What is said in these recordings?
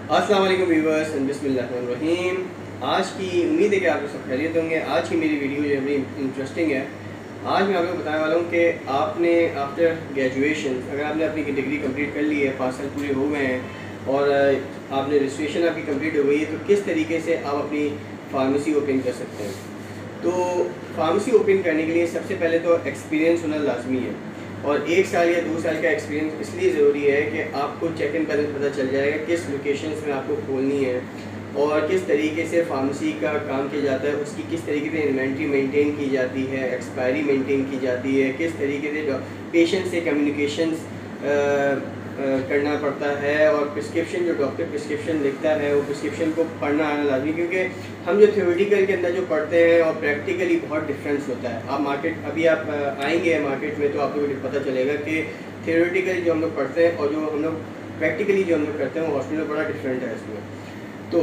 अस्सलाम वालेकुम viewers and बिस्मिल्लाहिर्रहमानिर्रहीम। आज की उम्मीद है कि आप लोग सब खैरियत होंगे। आज की मेरी वीडियो जो है बड़ी इंटरेस्टिंग है। आज मैं आप लोग को बताने वाला हूँ कि आपने आफ्टर ग्रेजुएशन अगर आपने अपनी डिग्री कंप्लीट कर ली है, 5 साल पूरे हो गए हैं और आपने रजिस्ट्रेशन आपकी कंप्लीट हो गई है, तो किस तरीके से आप अपनी फार्मेसी ओपन कर सकते हैं। तो फार्मेसी ओपन करने के लिए सबसे पहले तो एक्सपीरियंस होना लाजमी है, और 1 साल या 2 साल का एक्सपीरियंस इसलिए ज़रूरी है कि आपको चेक एंड बैलेंस पता चल जाएगा किस लोकेशंस में आपको खोलनी है और किस तरीके से फार्मेसी का काम किया जाता है, उसकी किस तरीके से इन्वेंट्री मेंटेन की जाती है, एक्सपायरी मेंटेन की जाती है, किस तरीके से पेशेंट से कम्युनिकेशंस करना पड़ता है, और प्रिस्क्रिप्शन जो डॉक्टर प्रिस्क्रिप्शन लिखता है वो प्रिस्क्रिप्शन को पढ़ना आना लाजमी, क्योंकि हम जो थ्योरेटिकल के अंदर जो पढ़ते हैं और प्रैक्टिकली बहुत डिफरेंस होता है। आप आएंगे मार्केट में तो आप लोगों को पता चलेगा कि थ्योरेटिकली जो हम लोग पढ़ते हैं और जो हम लोग प्रैक्टिकली जो हम लोग करते हैं वो हॉस्पिटल में बड़ा डिफरेंट है इसमें। तो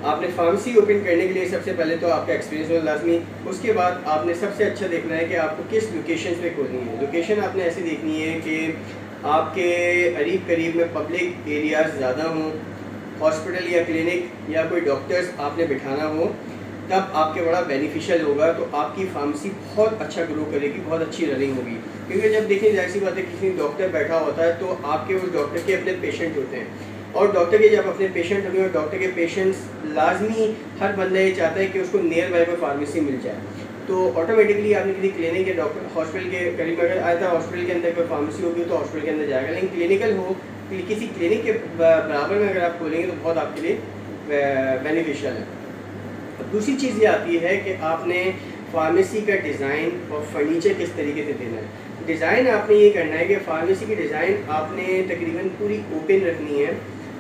आपने फार्मेसी ओपन करने के लिए सबसे पहले तो आपका एक्सपीरियंस होना लाजमी। उसके बाद आपने सबसे अच्छा देखना है कि आपको किस लोकेशन पे खोलनी है। लोकेशन आपने ऐसी देखनी है कि आपके करीब में पब्लिक एरियाज ज़्यादा हों, हॉस्पिटल या क्लिनिक या कोई डॉक्टर्स आपने बिठाना हो, तब आपके बड़ा बेनिफिशियल होगा। तो आपकी फार्मेसी बहुत अच्छा ग्रो करेगी, बहुत अच्छी रनिंग होगी। क्योंकि जब देखिए जाहिर सी बात है किसी डॉक्टर बैठा होता है तो आपके उस डॉक्टर के अपने पेशेंट होते हैं, और डॉक्टर के जब अपने पेशेंट होंगे और डॉक्टर के पेशेंट्स लाजमी हर बंदा ये चाहता है कि उसको नियर बाय कोई फार्मेसी मिल जाए। तो ऑटोमेटिकली आपने किसी क्लिनिक या डॉक्टर हॉस्पिटल के करीब अगर आया था, हॉस्पिटल के अंदर कोई फार्मेसी होगी तो हॉस्पिटल के अंदर जाएगा, लेकिन क्लिनिकल हो किसी क्लिनिक के बराबर में अगर आप खोलेंगे तो बहुत आपके लिए बेनिफिशियल है। अब दूसरी चीज़ ये आती है कि आपने फार्मेसी का डिज़ाइन और फर्नीचर किस तरीके से देना है। डिज़ाइन आपने ये करना है कि फार्मेसी की डिज़ाइन आपने तकरीबन पूरी ओपन रखनी है।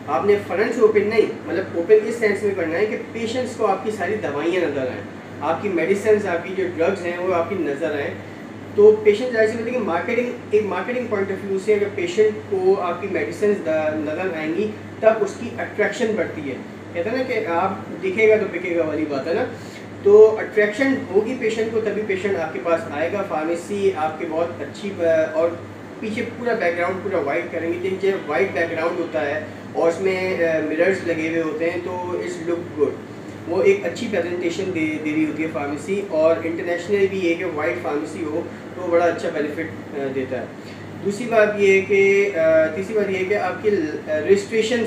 आपने फ्रंट से ओपन नहीं, मतलब ओपन इस सेंस में करना है कि पेशेंट्स को आपकी सारी दवाइयाँ नज़र आएँ, आपकी मेडिसिन, आपकी जो ड्रग्स हैं वो आपकी नज़र आएँ। तो पेशेंट जाहिर सी बात है कि मार्केटिंग पॉइंट ऑफ व्यू से अगर पेशेंट को आपकी मेडिसिन नज़र आएंगी तब उसकी अट्रैक्शन बढ़ती है। कहते हैं ना कि आप दिखेगा तो बिकेगा वाली बात है ना। तो अट्रैक्शन होगी पेशेंट को तभी पेशेंट आपके पास आएगा। फार्मेसी आपके बहुत अच्छी, और पीछे पूरा बैकग्राउंड पूरा वाइट करेंगे, जिनसे वाइट बैकग्राउंड होता है और उसमें मिरर्स लगे हुए होते हैं तो इट्स लुक गुड। वो एक अच्छी प्रेजेंटेशन दे रही होती है फार्मेसी, और इंटरनेशनल भी है कि वाइट फार्मेसी हो तो बड़ा अच्छा बेनिफिट देता है। दूसरी बात ये है कि तीसरी बात ये है कि आपकी रजिस्ट्रेशन,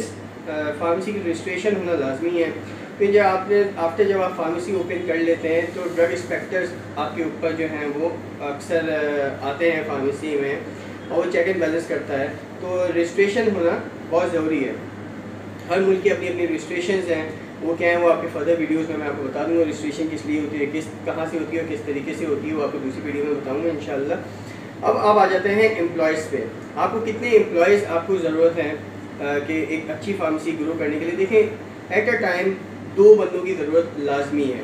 फार्मेसी की रजिस्ट्रेशन होना लाजमी है। फिर जब आप फार्मेसी ओपन कर लेते हैं तो ड्रग इंस्पेक्टर्स आपके ऊपर जो हैं वो अक्सर आते हैं फार्मेसी में और वो चेक एंड बैलेंस करता है। तो रजिस्ट्रेशन होना बहुत ज़रूरी है। हर मुल्क की अपनी अपनी रजिस्ट्रेशन हैं, वो क्या है वो आपके फर्दर वीडियोस में मैं आपको बता दूँगा रजिस्ट्रेशन किस लिए होती है, कहाँ से होती है और किस तरीके से होती है, वो आपको दूसरी वीडियो में बताऊँगा इंशाल्लाह। अब आप आ जाते हैं एम्प्लॉयज़ पे। आपको कितने एम्प्लॉयज़ आपको ज़रूरत है कि एक अच्छी फार्मेसी ग्रो करने के लिए। देखें, एट अ टाइम 2 बंदों की ज़रूरत लाजमी है।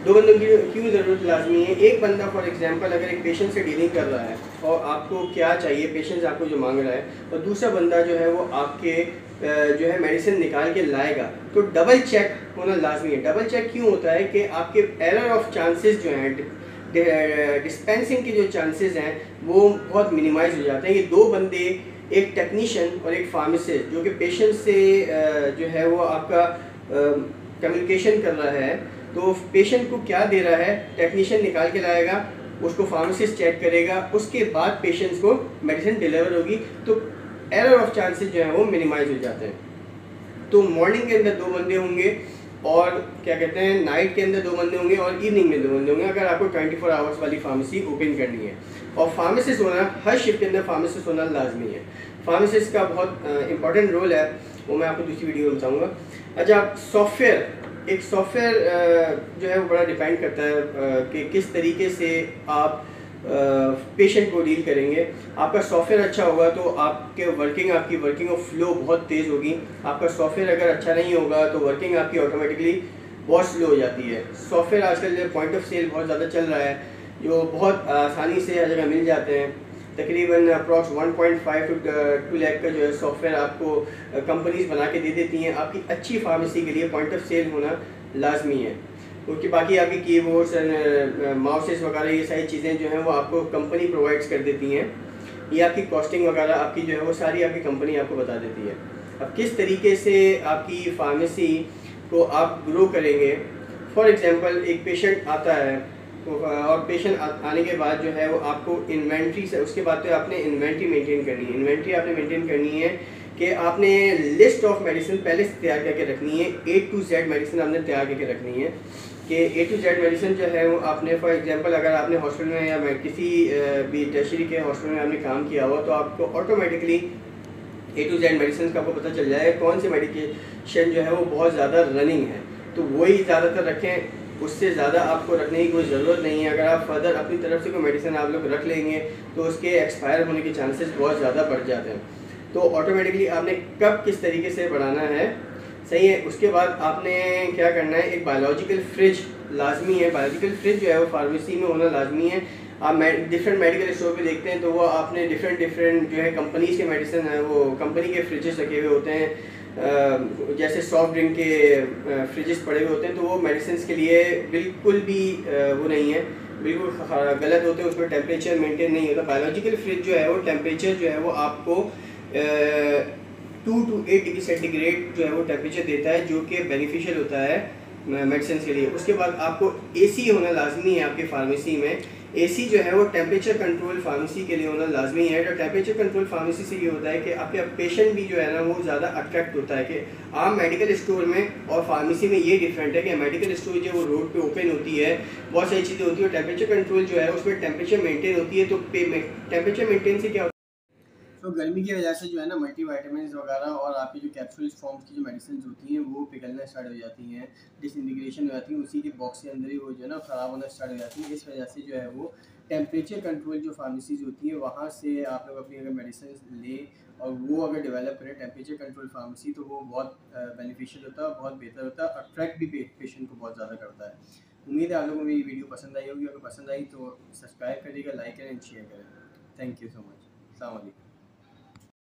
2 बंदों की क्यों ज़रूरत लाजमी है? एक बंदा फॉर एग्जांपल अगर एक पेशेंट से डीलिंग कर रहा है और आपको क्या चाहिए, पेशेंट आपको जो मांग रहा है, और दूसरा बंदा जो है वो आपके जो है मेडिसिन निकाल के लाएगा, तो डबल चेक होना लाजमी है। डबल चेक क्यों होता है कि आपके एरर ऑफ चांसेस जो हैं, डिस्पेंसिंग के जो चांसेस हैं वो बहुत मिनिमाइज हो जाते हैं। ये 2 बंदे, एक टेक्नीशियन और एक फार्मासिस्ट, जो कि पेशेंट से जो है वो आपका कम्युनिकेशन कर रहा है, तो पेशेंट को क्या दे रहा है टेक्नीशियन निकाल के लाएगा, उसको फार्मासिस्ट चेक करेगा, उसके बाद पेशेंट्स को मेडिसिन डिलीवर होगी, तो एरर ऑफ चांसेस जो है वो मिनिमाइज हो जाते हैं। तो मॉर्निंग के अंदर 2 बंदे होंगे, और क्या कहते हैं नाइट के अंदर 2 बंदे होंगे, और इवनिंग में 2 बंदे होंगे अगर आपको 24 आवर्स वाली फार्मेसी ओपन करनी है। और फार्मासिस्ट होना, हर शिफ्ट के अंदर फार्मासिस्ट होना लाजमी है। फार्मासिस्ट का बहुत इंपॉर्टेंट रोल है, वो मैं आपको दूसरी वीडियो में बताऊँगा। अच्छा, एक सॉफ्टवेयर जो है वो बड़ा डिपेंड करता है कि किस तरीके से आप पेशेंट को डील करेंगे। आपका सॉफ्टवेयर अच्छा होगा तो आपकी वर्किंग ऑफ फ्लो बहुत तेज़ होगी। आपका सॉफ्टवेयर अगर अच्छा नहीं होगा तो वर्किंग आपकी ऑटोमेटिकली बहुत स्लो हो जाती है। सॉफ्टवेयर आजकल जो पॉइंट ऑफ सेल बहुत ज़्यादा चल रहा है, जो बहुत आसानी से हर जगह मिल जाते हैं। तकरीबन अप्रॉक्स 1.5 to 2 लाख का जो है सॉफ्टवेयर आपको कंपनीज बना के दे देती हैं। आपकी अच्छी फार्मेसी के लिए पॉइंट ऑफ सेल होना लाजमी है, क्योंकि बाकी आपकी कीबोर्ड्स एंड माउसेस वगैरह ये सारी चीज़ें जो हैं वो आपको कंपनी प्रोवाइड्स कर देती हैं। ये आपकी कॉस्टिंग वगैरह आपकी जो है वो सारी आपकी कंपनी आपको बता देती है। अब किस तरीके से आपकी फार्मेसी को आप ग्रो करेंगे। फॉर एग्ज़ाम्पल एक पेशेंट आता है और पेशेंट आने के बाद जो है वो आपको इन्वेंट्री से, उसके बाद तो आपने इन्वेंट्री मेंटेन करनी है। इन्वेंट्री आपने मेंटेन करनी है कि आपने लिस्ट ऑफ मेडिसिन पहले से तैयार करके रखनी है। A to Z मेडिसिन आपने तैयार करके रखनी है कि A to Z मेडिसिन जो है वो आपने, फॉर एग्जांपल अगर आपने हॉस्पिटल में या किसी भी टर्शियरी के हॉस्पिटल में आपने काम किया हुआ तो आपको automatically A to Z medicine का आपको पता चल जाएगा कौन सी मेडिकेशन जो है वो बहुत ज़्यादा रनिंग है, तो वही ज़्यादातर रखें। उससे ज़्यादा आपको रखने की कोई ज़रूरत नहीं है। अगर आप फर्दर अपनी तरफ से कोई मेडिसिन आप लोग रख लेंगे तो उसके एक्सपायर होने के चांसेस बहुत ज़्यादा बढ़ जाते हैं। तो ऑटोमेटिकली आपने कब किस तरीके से बढ़ाना है, सही है। उसके बाद आपने क्या करना है, एक बायोलॉजिकल फ्रिज लाजमी है। बायोलॉजिकल फ्रिज जो है वो फार्मेसी में होना लाजमी है। आप डिफरेंट मेडिकल स्टोर पे देखते हैं तो वो आपने डिफरेंट जो है कंपनीज के मेडिसिन है वो कंपनी के फ्रिजेस रखे हुए होते हैं। जैसे सॉफ्ट ड्रिंक के फ्रिजेस पड़े हुए होते हैं, तो वो मेडिसिन के लिए बिल्कुल भी वो नहीं है, बिल्कुल गलत होते हैं। उसमें टेम्परेचर मेंटेन नहीं होता। बायोलॉजिकल फ्रिज जो है वो टेम्परेचर जो है वो आपको 2 to 8 डिग्री सेंटीग्रेड जो है वो टेम्परेचर देता है, जो कि बेनिफिशियल होता है मेडिसिन के लिए। उसके बाद आपको एसी होना लाजमी है आपके फार्मेसी में। एसी जो है वो टेम्परेचर कंट्रोल फार्मेसी के लिए होना लाजमी है। तो टेम्परेचर कंट्रोल फार्मेसी से ये होता है कि आपके पेशेंट भी जो है ना वो ज़्यादा अट्रैक्ट होता है। कि आम मेडिकल स्टोर में और फार्मेसी में ये डिफरेंट है कि मेडिकल स्टोर जो वो रोड पे ओपन होती है, बहुत सारी चीज़ें होती है। टेम्परेचर कंट्रोल जो है उसमें टेम्परेचर मेंटेन होती है। तो टेम्परेचर मेंटेन से क्या, तो गर्मी की वजह से जो है ना मल्टीविटामिन्स वगैरह और आपकी जो कैप्सूल फॉर्म्स की जो मेडिसिन होती हैं वो पिघलना स्टार्ट हो जाती हैं, डिसइंटीग्रेशन हो जाती है, उसी के बॉक्स के अंदर ही वो जो है ना ख़राब होना स्टार्ट हो जाती है। इस वजह से जो है वो टेम्परेचर कंट्रोल जो फार्मेसीज होती है वहाँ से आप लोग अपनी अगर मेडिसिन लें और वो अगर डेवलप करें टेम्परेचर कंट्रोल फार्मेसी, तो वो बहुत बेनिफिशियल होता है, बहुत बेहतर होता है, अट्रैक्ट भी पेशेंट को बहुत ज़्यादा करता है। उम्मीद है आप लोगों को मेरी वीडियो पसंद आई होगी। अगर पसंद आई तो सब्सक्राइब करिएगा, लाइक करें, शेयर करें। Thank you so much. अस्सलाम वालेकुम।